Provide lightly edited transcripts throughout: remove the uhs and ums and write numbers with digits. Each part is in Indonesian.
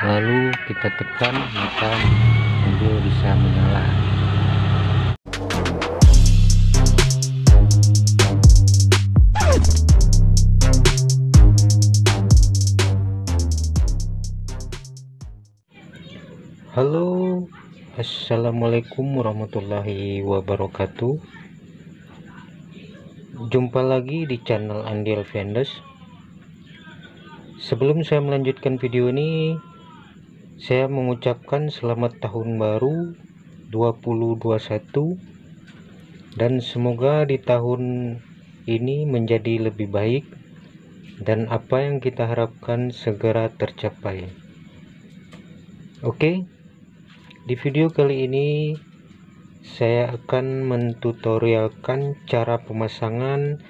lalu kita tekan, maka mobil bisa menyala. Halo, assalamualaikum warahmatullahi wabarakatuh. Jumpa lagi di channel Andi Alfiandes. Sebelum saya melanjutkan video ini, saya mengucapkan selamat tahun baru 2021, dan semoga di tahun ini menjadi lebih baik dan apa yang kita harapkan segera tercapai. Oke, di video kali ini saya akan mentutorialkan cara pemasangan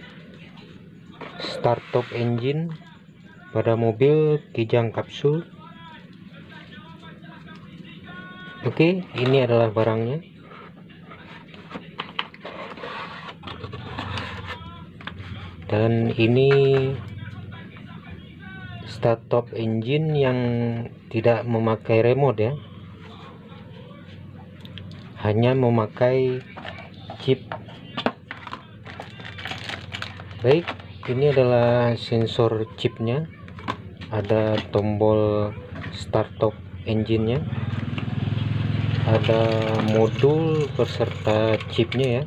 start top engine pada mobil Kijang Kapsul. Oke, ini adalah barangnya. Dan ini start top engine yang tidak memakai remote ya, hanya memakai chip. Baik, ini adalah sensor chipnya, ada tombol start top engine-nya, ada modul beserta chipnya ya.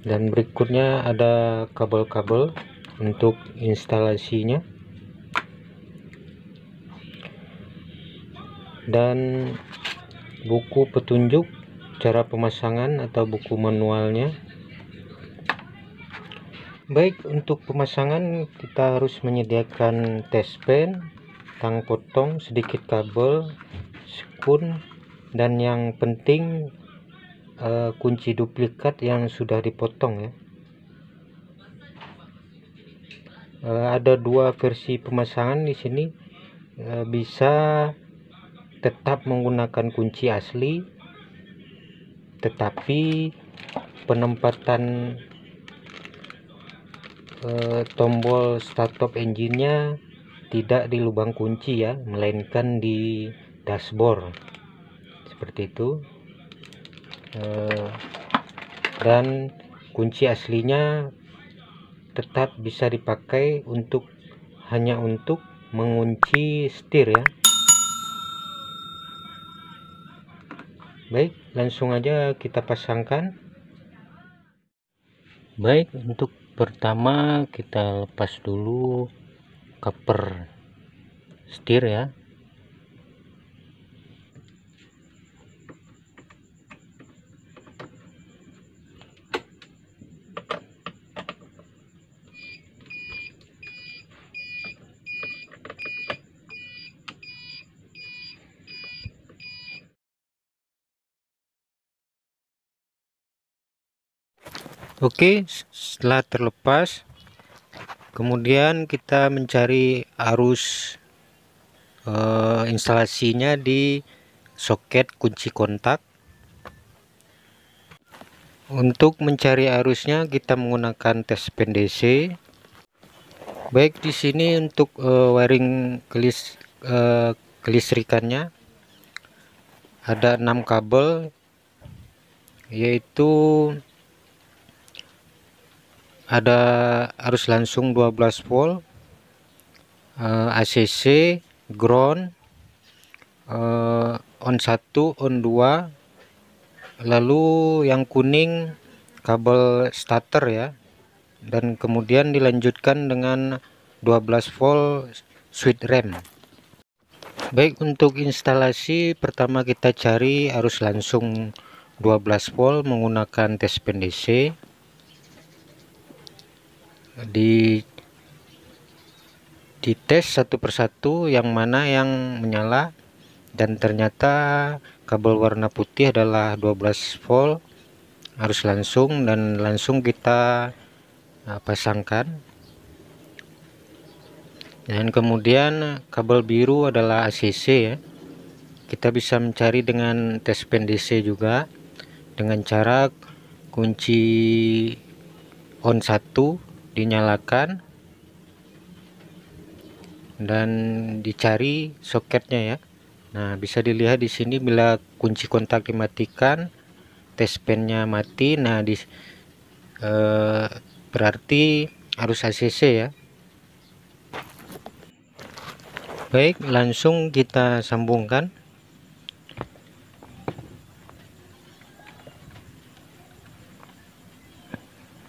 Dan berikutnya ada kabel-kabel untuk instalasinya, dan buku petunjuk cara pemasangan atau buku manualnya. Baik, untuk pemasangan kita harus menyediakan test pen, tang potong, sedikit kabel, spoon, dan yang penting kunci duplikat yang sudah dipotong ya. Ada dua versi pemasangan di sini. Bisa tetap menggunakan kunci asli, tetapi penempatan tombol start top engine-nya tidak di lubang kunci ya, melainkan di dashboard seperti itu. Dan kunci aslinya tetap bisa dipakai hanya untuk mengunci setir ya. Baik, langsung aja kita pasangkan. Baik, untuk pertama kita lepas dulu cover setir ya. Oke, setelah terlepas, kemudian kita mencari arus instalasinya di soket kunci kontak. Untuk mencari arusnya kita menggunakan tes pen DC. Baik, di sini untuk wiring kelistrikannya ada 6 kabel, yaitu ada arus langsung 12 volt, ACC, ground, on 1, on 2, lalu yang kuning kabel starter ya, dan kemudian dilanjutkan dengan 12 volt switch rem. Baik, untuk instalasi pertama kita cari arus langsung 12 volt menggunakan tes pen DC. Dites satu persatu yang mana yang menyala, dan ternyata kabel warna putih adalah 12 volt arus langsung, dan langsung kita pasangkan. Dan kemudian kabel biru adalah ACC ya. Kita bisa mencari dengan tes pen DC juga, dengan cara kunci on 1 dinyalakan, dan dicari soketnya ya. Nah, bisa dilihat di sini bila kunci kontak dimatikan, tespennya mati. Nah, berarti harus ACC ya. Baik, langsung kita sambungkan.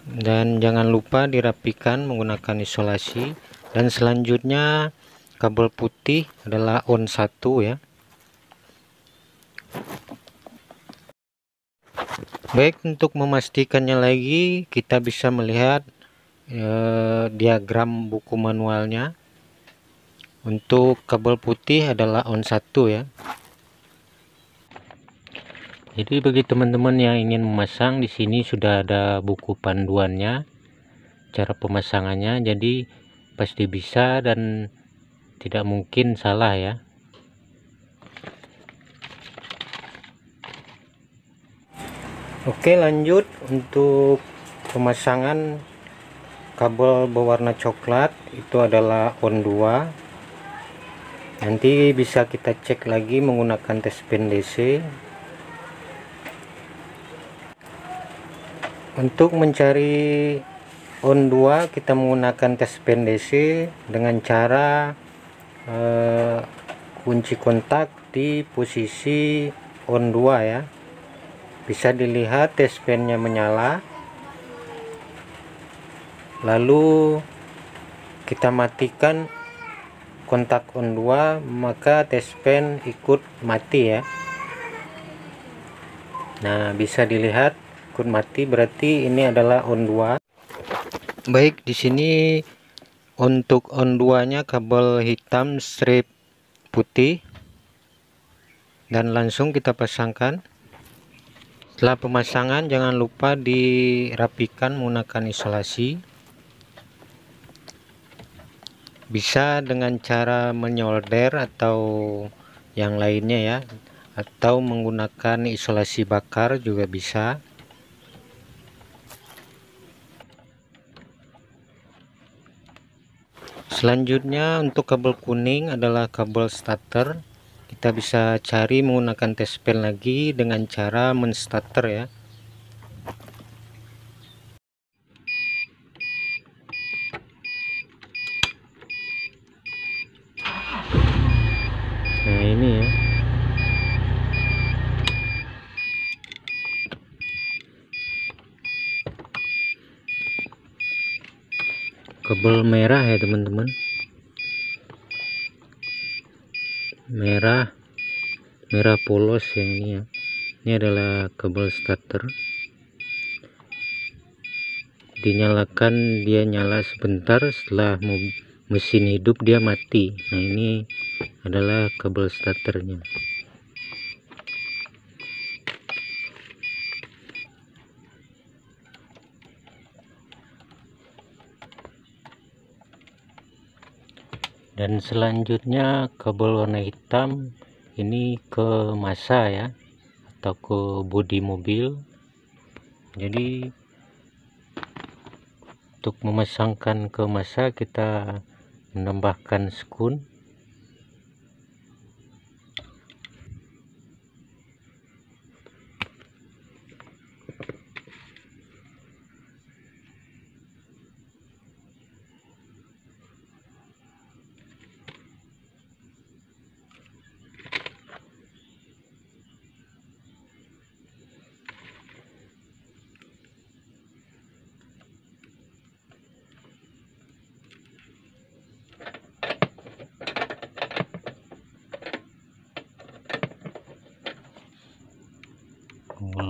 Dan jangan lupa dirapikan menggunakan isolasi. Dan selanjutnya kabel putih adalah on 1 ya. Baik, untuk memastikannya lagi kita bisa melihat diagram buku manualnya. Untuk kabel putih adalah on 1 ya. Jadi bagi teman-teman yang ingin memasang, di sini sudah ada buku panduannya, cara pemasangannya, jadi pasti bisa dan tidak mungkin salah ya. Oke, lanjut untuk pemasangan kabel berwarna coklat, itu adalah on 2. Nanti bisa kita cek lagi menggunakan tes pen DC. Untuk mencari on 2 kita menggunakan tes pen DC dengan cara kunci kontak di posisi on 2 ya. Bisa dilihat tes pennya menyala, lalu kita matikan kontak on 2, maka tes pen ikut mati ya. Nah, bisa dilihat ikut mati, berarti ini adalah on 2. Baik, di sini untuk on 2-nya kabel hitam strip putih, dan langsung kita pasangkan. Setelah pemasangan jangan lupa dirapikan menggunakan isolasi. Bisa dengan cara menyolder atau yang lainnya ya, atau menggunakan isolasi bakar juga bisa. Selanjutnya untuk kabel kuning adalah kabel starter. Kita bisa cari menggunakan tes pen lagi dengan cara menstarter ya. Nah, ini ya. Kabel merah ya teman-teman. Merah polos yang ini ya. Ini adalah kabel starter. Dinyalakan, dia nyala sebentar, setelah mesin hidup dia mati. Nah, ini adalah kabel starternya. Dan selanjutnya kabel warna hitam ini ke massa ya, atau ke bodi mobil. Jadi untuk memasangkan ke massa kita menambahkan skun.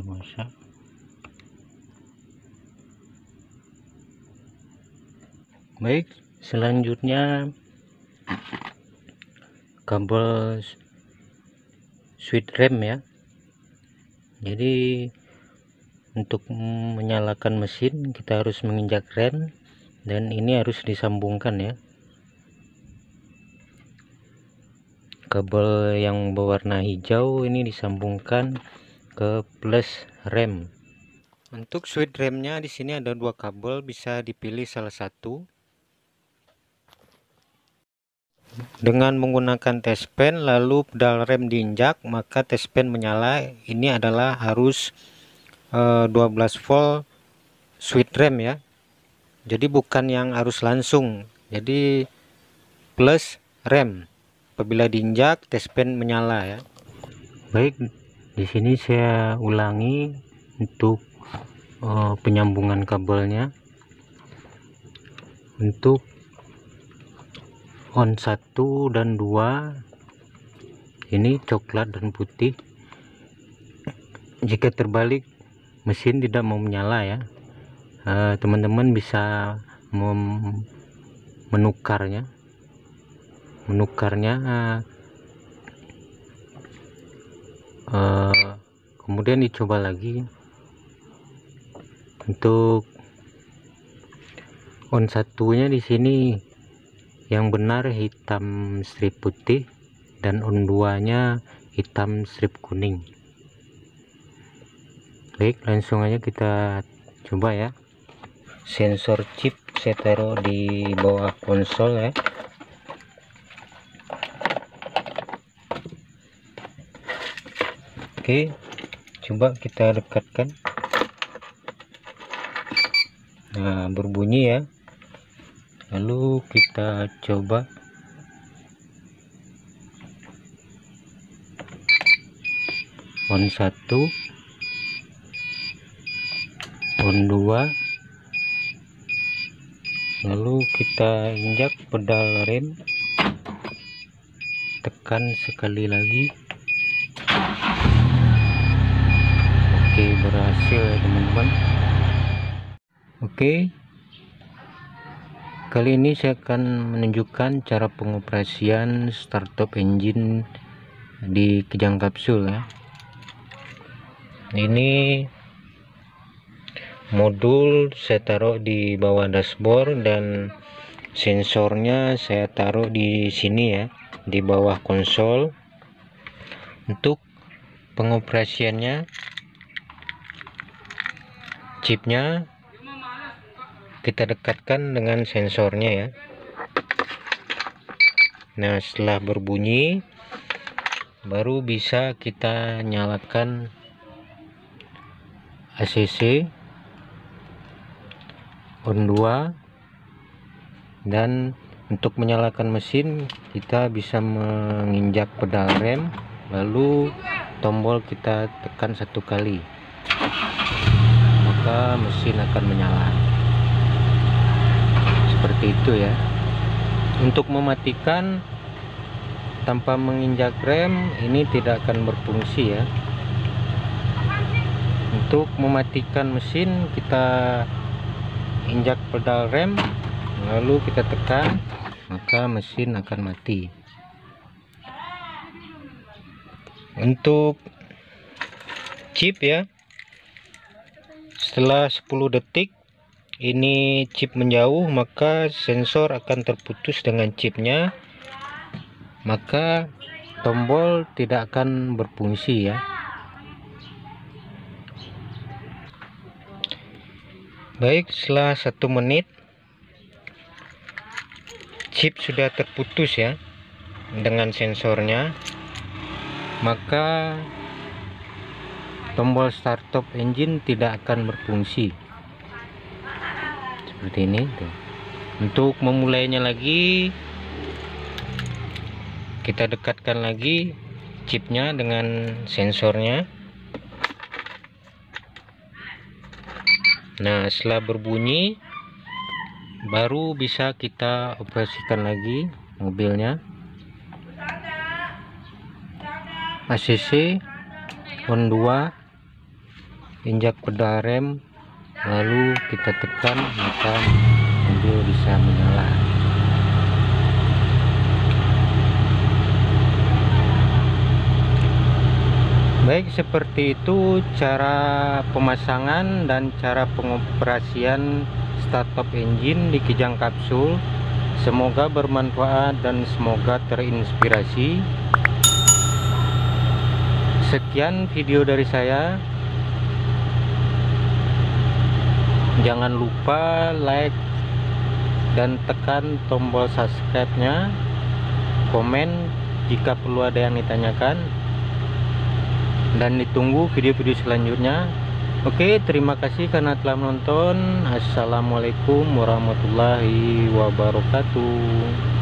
Massa. Baik, selanjutnya kabel switch rem ya. Jadi untuk menyalakan mesin kita harus menginjak rem, dan ini harus disambungkan ya. Kabel yang berwarna hijau ini disambungkan ke plus rem. Untuk switch remnya di sini ada dua kabel, bisa dipilih salah satu. Dengan menggunakan tespen lalu pedal rem diinjak, maka tespen menyala. Ini adalah harus 12 volt switch rem ya. Jadi bukan yang harus langsung. Jadi plus rem. Apabila diinjak, tespen menyala ya. Baik, di sini saya ulangi untuk penyambungan kabelnya. Untuk on 1 dan 2 ini coklat dan putih. Jika terbalik mesin tidak mau menyala ya. Teman-teman bisa menukarnya kemudian dicoba lagi. Untuk on satunya di sini yang benar hitam strip putih dan on 2 nya hitam strip kuning. Baik, langsung aja kita coba ya. Sensor chip saya taruh di bawah konsol ya. Oke, coba kita dekatkan. Nah, berbunyi ya. Lalu kita coba on 1, on 2, lalu kita injak pedal rem, tekan sekali lagi. Oke, berhasil ya teman-teman. Oke, kali ini saya akan menunjukkan cara pengoperasian startup engine di kijang kapsul ya. Ini modul saya taruh di bawah dashboard dan sensornya saya taruh di sini ya, di bawah konsol. Untuk pengoperasiannya, chipnya kita dekatkan dengan sensornya ya. Nah, setelah berbunyi baru bisa kita nyalakan ACC on 2, dan untuk menyalakan mesin kita bisa menginjak pedal rem lalu tombol kita tekan 1 kali, maka mesin akan menyala. Seperti itu ya. Untuk mematikan tanpa menginjak rem ini tidak akan berfungsi ya. Untuk mematikan mesin kita injak pedal rem lalu kita tekan, maka mesin akan mati. Untuk chip ya, setelah 10 detik ini chip menjauh, maka sensor akan terputus dengan chipnya, maka tombol tidak akan berfungsi ya. Baik, setelah 1 menit chip sudah terputus ya dengan sensornya, maka tombol startup engine tidak akan berfungsi. Seperti ini tuh. Untuk memulainya lagi kita dekatkan lagi chipnya dengan sensornya. Nah, setelah berbunyi baru bisa kita operasikan lagi mobilnya. ACC on 2, injak pedal rem lalu kita tekan, maka mobil bisa menyala. Baik, seperti itu cara pemasangan dan cara pengoperasian startup engine di kijang kapsul. Semoga bermanfaat dan semoga terinspirasi. Sekian video dari saya. Jangan lupa like dan tekan tombol subscribe-nya komen jika perlu ada yang ditanyakan, dan ditunggu video-video selanjutnya. Oke, terima kasih karena telah menonton. Assalamualaikum warahmatullahi wabarakatuh.